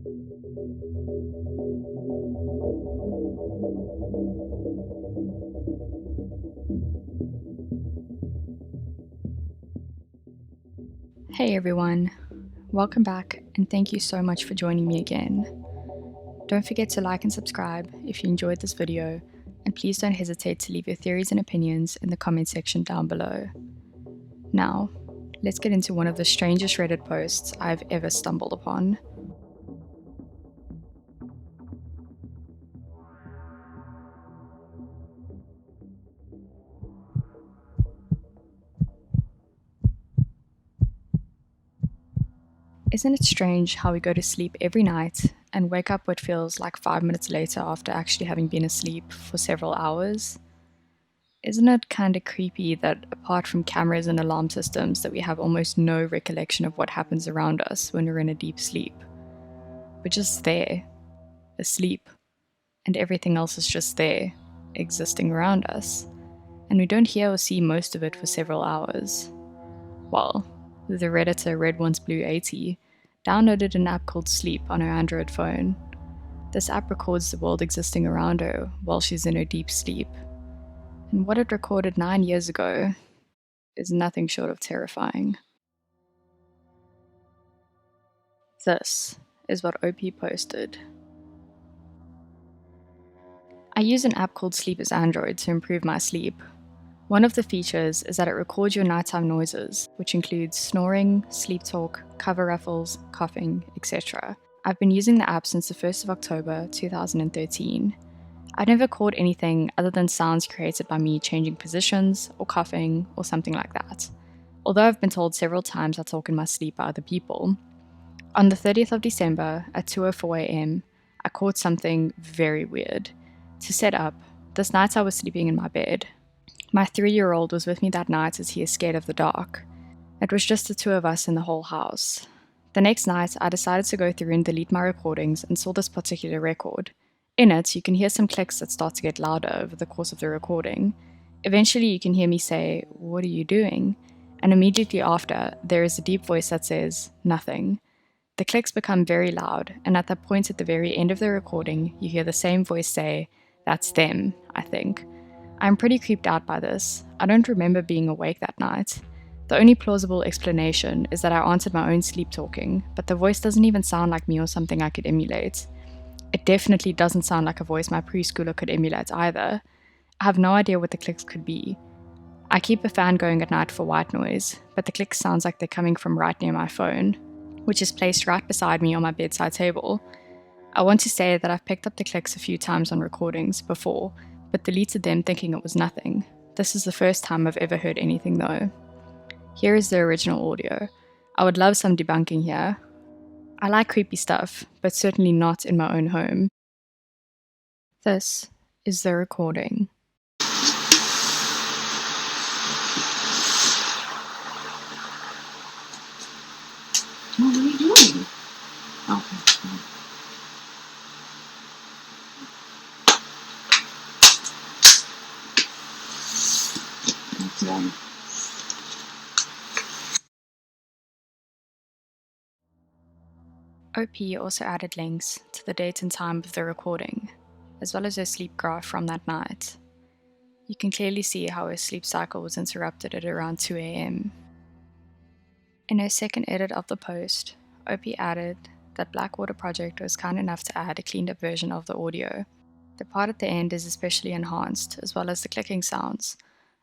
Hey everyone, welcome back and thank you so much for joining me again. Don't forget to like and subscribe if you enjoyed this video, and please don't hesitate to leave your theories and opinions in the comment section down below. Now, let's get into one of the strangest Reddit posts I've ever stumbled upon. Isn't it strange how we go to sleep every night and wake up what feels like 5 minutes later after actually having been asleep for several hours? Isn't it kinda creepy that apart from cameras and alarm systems that we have almost no recollection of what happens around us when we're in a deep sleep? We're just there, asleep, and everything else is just there, existing around us, and we don't hear or see most of it for several hours. Well, the Redditor Red1Blue80 downloaded an app called Sleep on her Android phone. This app records the world existing around her while she's in her deep sleep. And what it recorded 9 years ago is nothing short of terrifying. This is what OP posted. I use an app called Sleep as Android to improve my sleep. One of the features is that it records your nighttime noises, which includes snoring, sleep talk, cover ruffles, coughing, etc. I've been using the app since the 1st of October 2013. I never caught anything other than sounds created by me changing positions, or coughing, or something like that. Although I've been told several times I talk in my sleep by other people. On the 30th of December at 2:04 AM, I caught something very weird. To set up, this night I was sleeping in my bed. My 3-year-old was with me that night as he is scared of the dark. It was just the two of us in the whole house. The next night, I decided to go through and delete my recordings and saw this particular record. In it, you can hear some clicks that start to get louder over the course of the recording. Eventually, you can hear me say, "What are you doing?" And immediately after, there is a deep voice that says, "Nothing." The clicks become very loud, and at that point at the very end of the recording, you hear the same voice say, "That's them, I think." I'm pretty creeped out by this. I don't remember being awake that night. The only plausible explanation is that I answered my own sleep talking, but the voice doesn't even sound like me or something I could emulate. It definitely doesn't sound like a voice my preschooler could emulate either. I have no idea what the clicks could be. I keep a fan going at night for white noise, but the clicks sounds like they're coming from right near my phone, which is placed right beside me on my bedside table. I want to say that I've picked up the clicks a few times on recordings before, but deleted them thinking it was nothing. This is the first time I've ever heard anything though. Here is the original audio. I would love some debunking here. I like creepy stuff, but certainly not in my own home. This is the recording. What are you doing? Okay. That's right. OP also added links to the date and time of the recording, as well as her sleep graph from that night. You can clearly see how her sleep cycle was interrupted at around 2 AM. In her second edit of the post, OP added that Blackwater Project was kind enough to add a cleaned up version of the audio. The part at the end is especially enhanced, as well as the clicking sounds.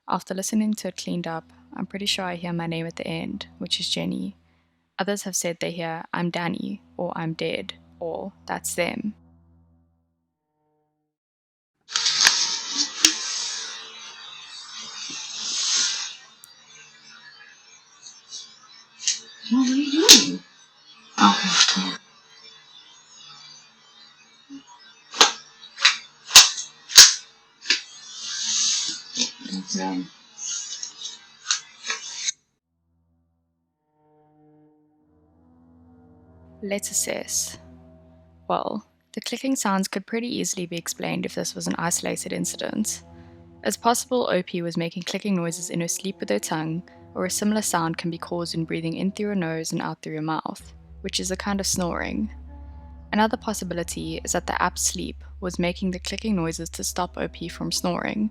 After listening to it cleaned up, I'm pretty sure I hear my name at the end, which is Jenny. Others have said they hear, "I'm Danny," or "I'm dead," or "That's them." What are you doing? Okay. That's right. Let's assess. Well, the clicking sounds could pretty easily be explained if this was an isolated incident. It's possible OP was making clicking noises in her sleep with her tongue, or a similar sound can be caused in breathing in through your nose and out through your mouth, which is a kind of snoring. Another possibility is that the app's sleep was making the clicking noises to stop OP from snoring.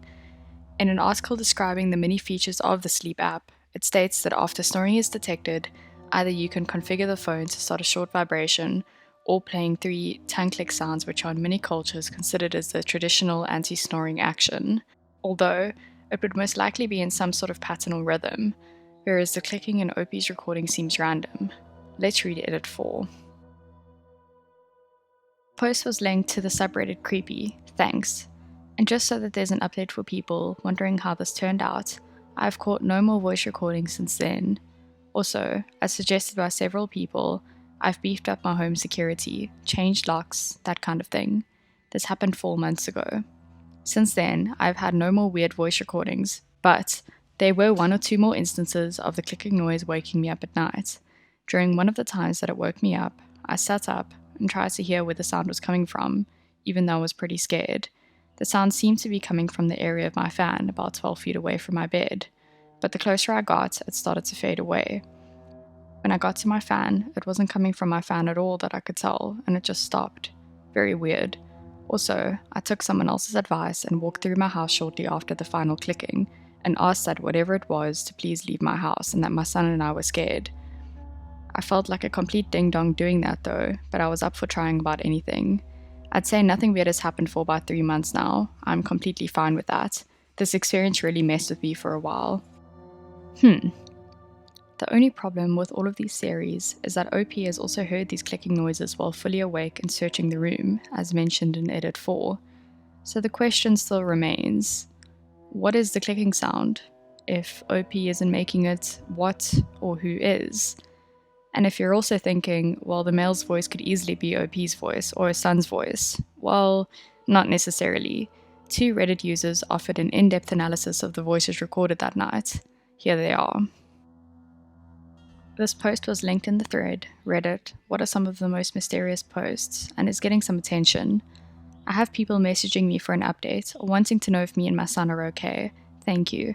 In an article describing the many features of the sleep app, it states that after snoring is detected, either you can configure the phone to start a short vibration or playing 3 tongue click sounds, which are in many cultures considered as the traditional anti-snoring action, although it would most likely be in some sort of pattern or rhythm, whereas the clicking in OP's recording seems random. Let's read edit 4. Post was linked to the subreddit Creepy, thanks. And just so that there's an update for people wondering how this turned out, I've caught no more voice recordings since then. Also, as suggested by several people, I've beefed up my home security, changed locks, that kind of thing. This happened 4 months ago. Since then, I've had no more weird voice recordings, but there were 1 or 2 more instances of the clicking noise waking me up at night. During one of the times that it woke me up, I sat up and tried to hear where the sound was coming from, even though I was pretty scared. The sound seemed to be coming from the area of my fan, about 12 feet away from my bed, but the closer I got, it started to fade away. When I got to my fan, it wasn't coming from my fan at all that I could tell, and it just stopped. Very weird. Also, I took someone else's advice and walked through my house shortly after the final clicking, and asked that whatever it was to please leave my house and that my son and I were scared. I felt like a complete ding-dong doing that though, but I was up for trying about anything. I'd say nothing weird has happened for about 3 months now. I'm completely fine with that. This experience really messed with me for a while. The only problem with all of these theories is that OP has also heard these clicking noises while fully awake and searching the room, as mentioned in edit 4. So the question still remains, what is the clicking sound? If OP isn't making it, what or who is? And if you're also thinking, well, the male's voice could easily be OP's voice or his son's voice, well, not necessarily. 2 Reddit users offered an in-depth analysis of the voices recorded that night. Here they are. This post was linked in the thread, Reddit, what are some of the most mysterious posts, and is getting some attention. I have people messaging me for an update or wanting to know if me and my son are okay. Thank you.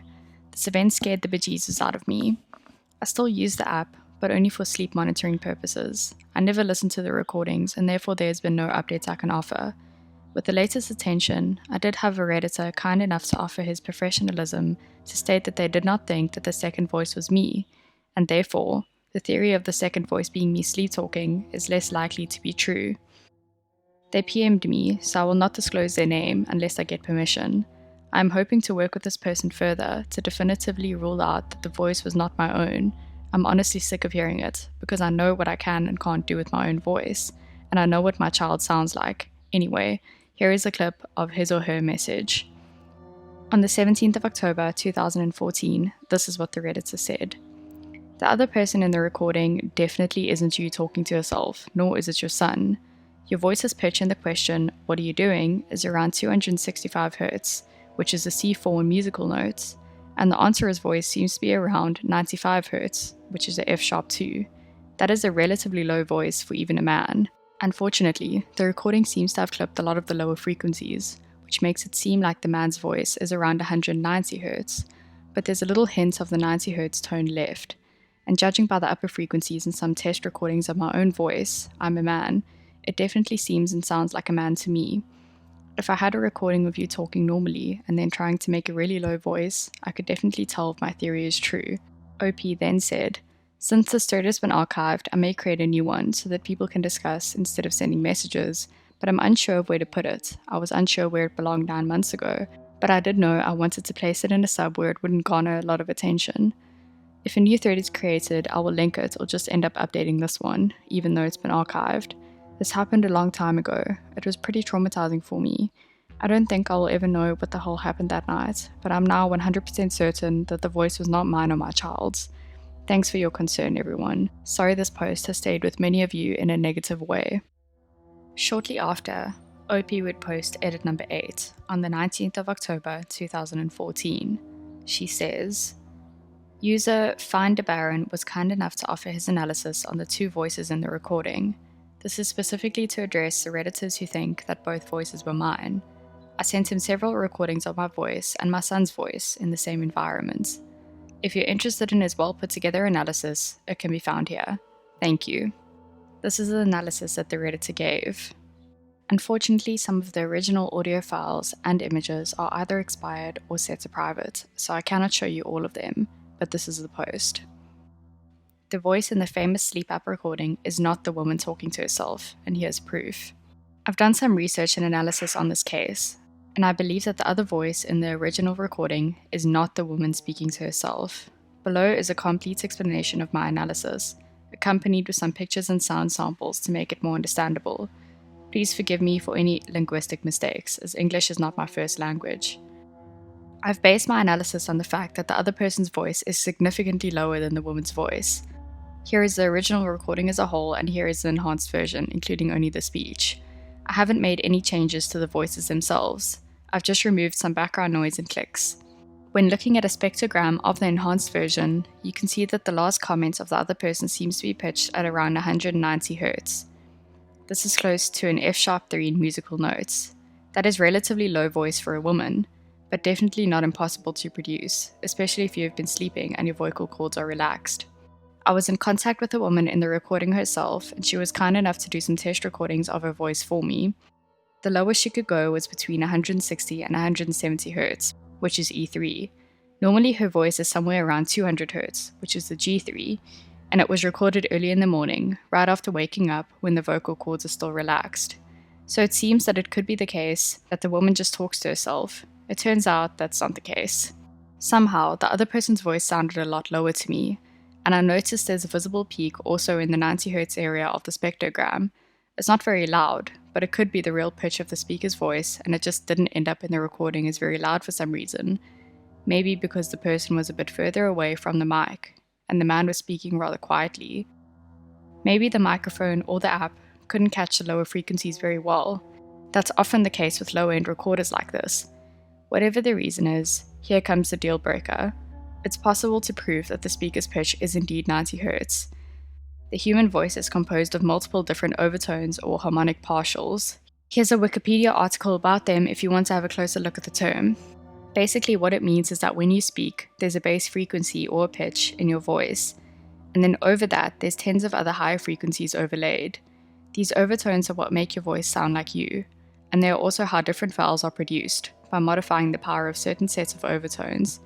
This event scared the bejesus out of me. I still use the app, but only for sleep monitoring purposes. I never listen to the recordings, and therefore there has been no updates I can offer. With the latest attention, I did have a Redditor kind enough to offer his professionalism to state that they did not think that the second voice was me, and therefore, the theory of the second voice being me sleep-talking is less likely to be true. They PM'd me, so I will not disclose their name unless I get permission. I am hoping to work with this person further to definitively rule out that the voice was not my own. I'm honestly sick of hearing it, because I know what I can and can't do with my own voice, and I know what my child sounds like. Anyway, here is a clip of his or her message. On the 17th of October 2014, this is what the Redditor said. The other person in the recording definitely isn't you talking to yourself, nor is it your son. Your voice's pitch in the question, "What are you doing?" is around 265 Hz, which is a C4 in musical notes, and the answerer's voice seems to be around 95 Hz, which is a F-sharp 2. That is a relatively low voice for even a man. Unfortunately, the recording seems to have clipped a lot of the lower frequencies, which makes it seem like the man's voice is around 190 Hz, but there's a little hint of the 90 Hz tone left. And judging by the upper frequencies in some test recordings of my own voice, I'm a man, it definitely seems and sounds like a man to me. If I had a recording of you talking normally and then trying to make a really low voice, I could definitely tell if my theory is true. OP then said, "Since this thread has been archived, I may create a new one so that people can discuss instead of sending messages, but I'm unsure of where to put it. I was unsure where it belonged 9 months ago, but I did know I wanted to place it in a sub where it wouldn't garner a lot of attention. If a new thread is created, I will link it or just end up updating this one, even though it's been archived. This happened a long time ago. It was pretty traumatizing for me. I don't think I will ever know what the hell happened that night, but I'm now 100% certain that the voice was not mine or my child's. Thanks for your concern, everyone. Sorry this post has stayed with many of you in a negative way." Shortly after, OP would post edit number 8 on the 19th of October 2014. She says, "User FinderBaron was kind enough to offer his analysis on the 2 voices in the recording. This is specifically to address the Redditors who think that both voices were mine. I sent him several recordings of my voice and my son's voice in the same environment. If you're interested in his well put together analysis, it can be found here. Thank you." This is the analysis that the Redditor gave. Unfortunately, some of the original audio files and images are either expired or set to private, so I cannot show you all of them, but this is the post. The voice in the famous sleep app recording is not the woman talking to herself, and here's proof. I've done some research and analysis on this case, and I believe that the other voice in the original recording is not the woman speaking to herself. Below is a complete explanation of my analysis, accompanied with some pictures and sound samples to make it more understandable. Please forgive me for any linguistic mistakes, as English is not my first language. I've based my analysis on the fact that the other person's voice is significantly lower than the woman's voice. Here is the original recording as a whole, and here is the enhanced version, including only the speech. I haven't made any changes to the voices themselves. I've just removed some background noise and clicks. When looking at a spectrogram of the enhanced version, you can see that the last comment of the other person seems to be pitched at around 190 Hz. This is close to an F-sharp 3 in musical notes. That is relatively low voice for a woman, but definitely not impossible to produce, especially if you have been sleeping and your vocal cords are relaxed. I was in contact with a woman in the recording herself, and she was kind enough to do some test recordings of her voice for me. The lowest she could go was between 160 and 170 Hz, which is E3. Normally her voice is somewhere around 200 Hz, which is the G3, and it was recorded early in the morning, right after waking up when the vocal cords are still relaxed. So it seems that it could be the case that the woman just talks to herself. It turns out that's not the case. Somehow, the other person's voice sounded a lot lower to me, and I noticed there's a visible peak also in the 90 Hz area of the spectrogram. It's not very loud, but it could be the real pitch of the speaker's voice, and it just didn't end up in the recording as very loud for some reason. Maybe because the person was a bit further away from the mic, and the man was speaking rather quietly. Maybe the microphone or the app couldn't catch the lower frequencies very well. That's often the case with low-end recorders like this. Whatever the reason is, here comes the deal breaker. It's possible to prove that the speaker's pitch is indeed 90 Hz. The human voice is composed of multiple different overtones or harmonic partials. Here's a Wikipedia article about them if you want to have a closer look at the term. Basically what it means is that when you speak, there's a base frequency or pitch in your voice, and then over that there's tens of other higher frequencies overlaid. These overtones are what make your voice sound like you, and they are also how different vowels are produced, by modifying the power of certain sets of overtones.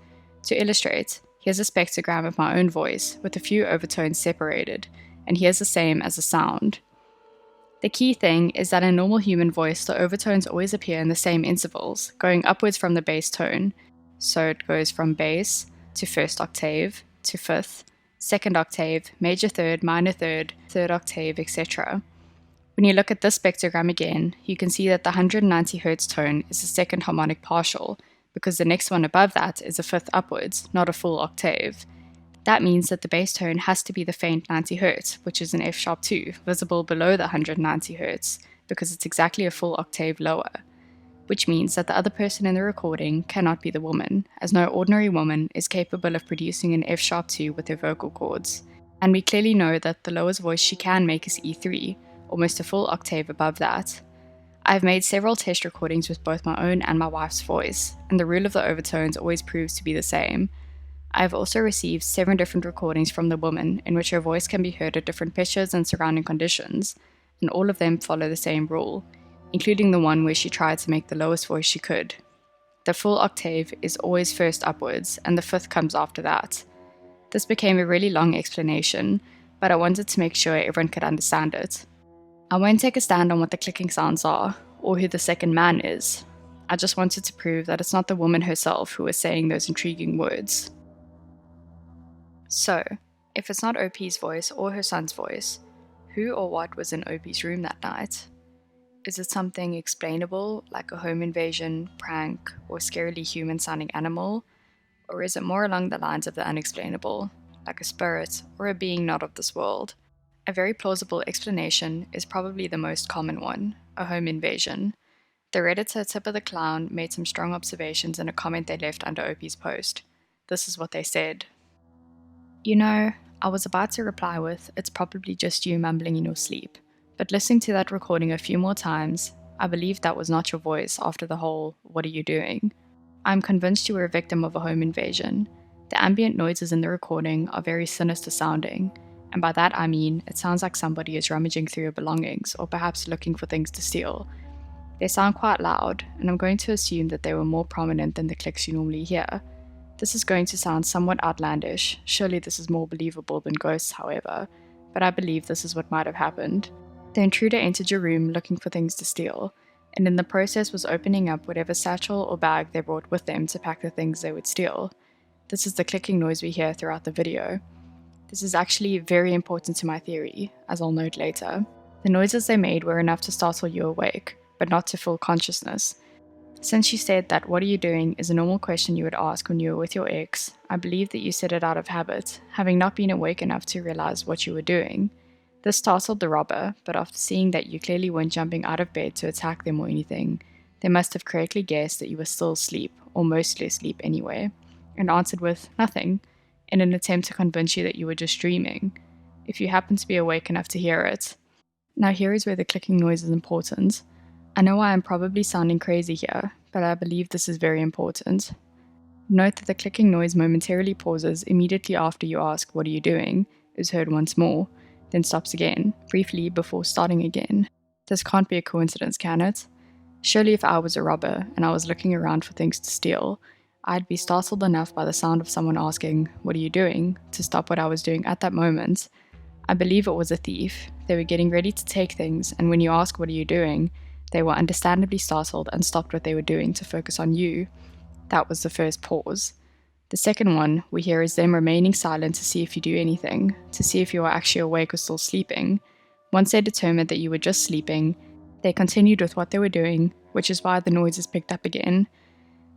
To illustrate, here's a spectrogram of my own voice, with a few overtones separated, and here's the same as a sound. The key thing is that in normal human voice, the overtones always appear in the same intervals, going upwards from the bass tone. So it goes from bass to first octave, to fifth, second octave, major third, minor third, third octave, etc. When you look at this spectrogram again, you can see that the 190 Hz tone is the second harmonic partial, because the next one above that is a fifth upwards, not a full octave. That means that the bass tone has to be the faint 90 Hz, which is an F-sharp 2, visible below the 190 Hz, because it's exactly a full octave lower. Which means that the other person in the recording cannot be the woman, as no ordinary woman is capable of producing an F-sharp 2 with her vocal cords. And we clearly know that the lowest voice she can make is E3, almost a full octave above that. I've made several test recordings with both my own and my wife's voice, and the rule of the overtones always proves to be the same. I have also received 7 different recordings from the woman in which her voice can be heard at different pitches and surrounding conditions, and all of them follow the same rule, including the one where she tried to make the lowest voice she could. The full octave is always first upwards, and the fifth comes after that. This became a really long explanation, but I wanted to make sure everyone could understand it. I won't take a stand on what the clicking sounds are, or who the second man is. I just wanted to prove that it's not the woman herself who is saying those intriguing words. So, if it's not OP's voice or her son's voice, who or what was in OP's room that night? Is it something explainable, like a home invasion, prank, or scarily human-sounding animal? Or is it more along the lines of the unexplainable, like a spirit or a being not of this world? A very plausible explanation is probably the most common one, a home invasion. The Redditor Tip of the Clown made some strong observations in a comment they left under OP's post. This is what they said. You know, I was about to reply with, it's probably just you mumbling in your sleep, but listening to that recording a few more times, I believe that was not your voice after the whole, what are you doing? I'm convinced you were a victim of a home invasion. The ambient noises in the recording are very sinister sounding, And by that I mean, it sounds like somebody is rummaging through your belongings or perhaps looking for things to steal. They sound quite loud, and I'm going to assume that they were more prominent than the clicks you normally hear. This is going to sound somewhat outlandish. Surely this is more believable than ghosts, however, but I believe this is what might have happened. The intruder entered your room looking for things to steal, and in the process was opening up whatever satchel or bag they brought with them to pack the things they would steal. This is the clicking noise we hear throughout the video. This is actually very important to my theory, as I'll note later. The noises they made were enough to startle you awake, but not to full consciousness. Since you said that "what are you doing" is a normal question you would ask when you were with your ex, I believe that you said it out of habit, having not been awake enough to realize what you were doing. This startled the robber, but after seeing that you clearly weren't jumping out of bed to attack them or anything, they must have correctly guessed that you were still asleep, or mostly asleep anyway, and answered with "nothing," in an attempt to convince you that you were just dreaming, if you happen to be awake enough to hear it. Now here is where the clicking noise is important. I know I am probably sounding crazy here, but I believe this is very important. Note that the clicking noise momentarily pauses immediately after you ask "what are you doing?" is heard once more, then stops again, briefly before starting again. This can't be a coincidence, can it? Surely if I was a robber and I was looking around for things to steal, I'd be startled enough by the sound of someone asking "what are you doing?" to stop what I was doing at that moment. I believe it was a thief. They were getting ready to take things, and when you ask "what are you doing?" they were understandably startled and stopped what they were doing to focus on you. That was the first pause. The second one we hear is them remaining silent to see if you do anything, to see if you are actually awake or still sleeping. Once they determined that you were just sleeping, they continued with what they were doing, which is why the noise is picked up again.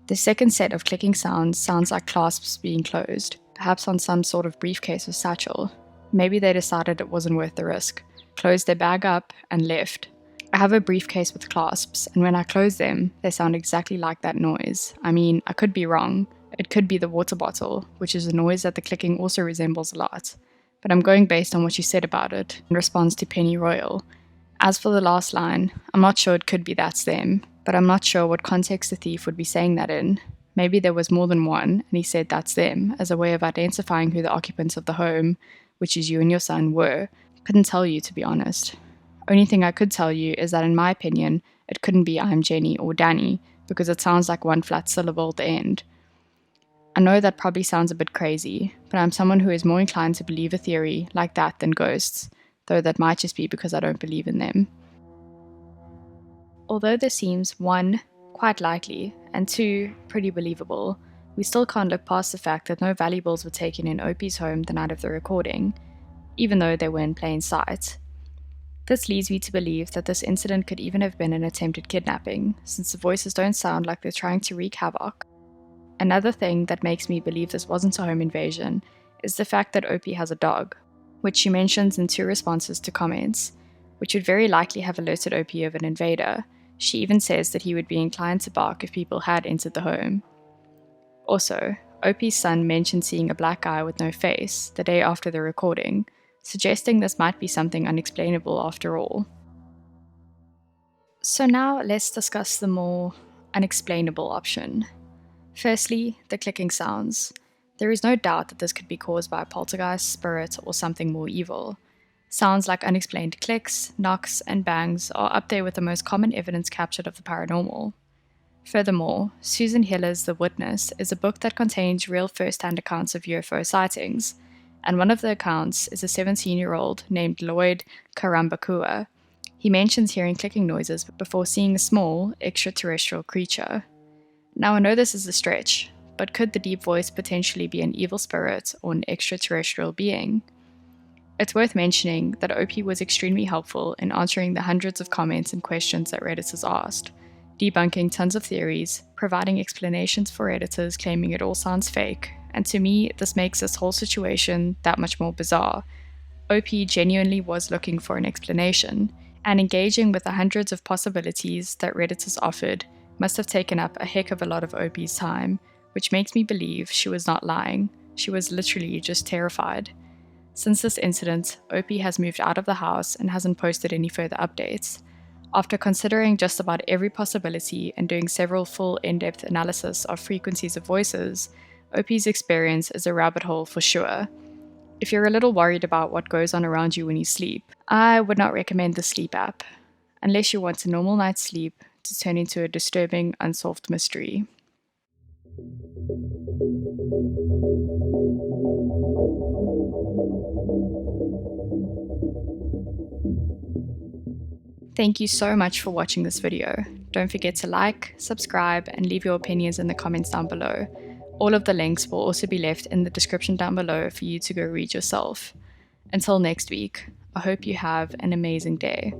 The second set of clicking sounds like clasps being closed, perhaps on some sort of briefcase or satchel. Maybe they decided it wasn't worth the risk, closed their bag up, and left. I have a briefcase with clasps, and when I close them, they sound exactly like that noise. I mean, I could be wrong. It could be the water bottle, which is a noise that the clicking also resembles a lot. But I'm going based on what you said about it, in response to Penny Royal. As for the last line, I'm not sure it could be "that's them," but I'm not sure what context the thief would be saying that in. Maybe there was more than one, and he said "that's them" as a way of identifying who the occupants of the home, which is you and your son, were. Couldn't tell you, to be honest. Only thing I could tell you is that in my opinion, it couldn't be "I'm Jenny" or "Danny," because it sounds like one flat syllable at the end. I know that probably sounds a bit crazy, but I'm someone who is more inclined to believe a theory like that than ghosts, though that might just be because I don't believe in them. Although this seems 1, quite likely, and 2, pretty believable, we still can't look past the fact that no valuables were taken in Opie's home the night of the recording, even though they were in plain sight. This leads me to believe that this incident could even have been an attempted kidnapping, since the voices don't sound like they're trying to wreak havoc. Another thing that makes me believe this wasn't a home invasion is the fact that Opie has a dog, which she mentions in 2 responses to comments, which would very likely have alerted Opie of an invader. She even says that he would be inclined to bark if people had entered the home. Also, Opie's son mentioned seeing a black guy with no face the day after the recording, suggesting this might be something unexplainable after all. So now let's discuss the more unexplainable option. Firstly, the clicking sounds. There is no doubt that this could be caused by a poltergeist, spirit, or something more evil. Sounds like unexplained clicks, knocks, and bangs are up there with the most common evidence captured of the paranormal. Furthermore, Susan Hiller's The Witness is a book that contains real first-hand accounts of UFO sightings, and one of the accounts is a 17-year-old named Lloyd Karambakua. He mentions hearing clicking noises before seeing a small, extraterrestrial creature. Now I know this is a stretch, but could the deep voice potentially be an evil spirit or an extraterrestrial being? It's worth mentioning that Opie was extremely helpful in answering the hundreds of comments and questions that Redditors asked, debunking tons of theories, providing explanations for editors claiming it all sounds fake, and to me, this makes this whole situation that much more bizarre. OP genuinely was looking for an explanation, and engaging with the hundreds of possibilities that Redditors offered must have taken up a heck of a lot of OP's time, which makes me believe she was not lying. She was literally just terrified. Since this incident, OP has moved out of the house and hasn't posted any further updates. After considering just about every possibility and doing several full in-depth analysis of frequencies of voices, OP's experience is a rabbit hole for sure. If you're a little worried about what goes on around you when you sleep, I would not recommend the sleep app, unless you want a normal night's sleep to turn into a disturbing, unsolved mystery. Thank you so much for watching this video. Don't forget to like, subscribe, and leave your opinions in the comments down below. All of the links will also be left in the description down below for you to go read yourself. Until next week, I hope you have an amazing day.